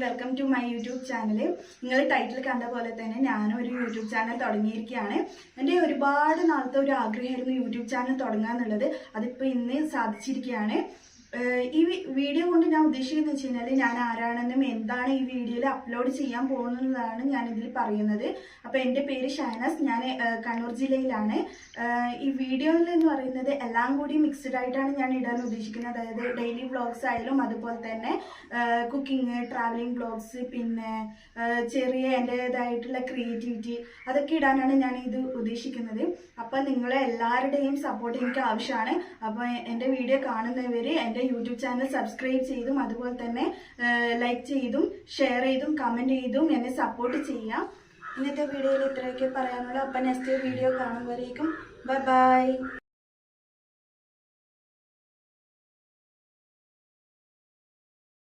Welcome to my YouTube channel. നിങ്ങൾ title കണ്ട പോലെ തന്നെ ഞാനും ഒരു യൂട്യൂബ് ചാനൽ തുടങ്ങിയിരിക്കുകയാണ്. എൻ്റെ ഒരുപാട് നാളത്തെ ഒരു ആഗ്രഹമായിരുന്നു യൂട്യൂബ് ചാനൽ തുടങ്ങുക എന്നുള്ളത്. അതിപ്പോൾ ഇന്ന് സാധിച്ചിരിക്കുകയാണ്. ഈ വീഡിയോ കൊണ്ട് ഞാൻ ഉദ്ദേശിക്കുന്നത് വെച്ച് കഴിഞ്ഞാൽ ഞാൻ ആരാണെന്നും എന്താണ് ഈ വീഡിയോയിൽ അപ്ലോഡ് ചെയ്യാൻ പോകുന്നതാണ് ഞാൻ ഇതിൽ പറയുന്നത്. അപ്പോൾ എൻ്റെ പേര് ഷഹനാസ്, ഞാൻ കണ്ണൂർ ജില്ലയിലാണ്. ഈ വീഡിയോയിൽ എന്ന് പറയുന്നത് എല്ലാം കൂടി മിക്സ്ഡ് ആയിട്ടാണ് ഞാൻ ഇടാൻ ഉദ്ദേശിക്കുന്നത്. അതായത് ഡെയിലി വ്ളോഗ്സ് ആയാലും അതുപോലെ തന്നെ കുക്കിംഗ്, ട്രാവലിംഗ് വ്ളോഗ്സ്, പിന്നെ ചെറിയ എൻ്റേതായിട്ടുള്ള ക്രിയേറ്റിവിറ്റി അതൊക്കെ ഇടാനാണ് ഞാൻ ഇത് ഉദ്ദേശിക്കുന്നത്. അപ്പം നിങ്ങളെ എല്ലാവരുടെയും സപ്പോർട്ട് എനിക്ക് ആവശ്യമാണ്. അപ്പോൾ എൻ്റെ വീഡിയോ കാണുന്നവർ എൻ്റെ യൂട്യൂബ് ചാനൽ സബ്സ്ക്രൈബ് ചെയ്തും അതുപോലെ തന്നെ ലൈക്ക് ചെയ്തും ഷെയർ ചെയ്തും കമൻറ്റ് ചെയ്തും എന്നെ സപ്പോർട്ട് ചെയ്യാം. ഇന്നത്തെ വീഡിയോയിൽ ഇത്രയൊക്കെ പറയാനുള്ളൂ. അപ്പം നെക്സ്റ്റ് വീഡിയോ കാണുമ്പോഴേക്കും ബൈ ബൈ.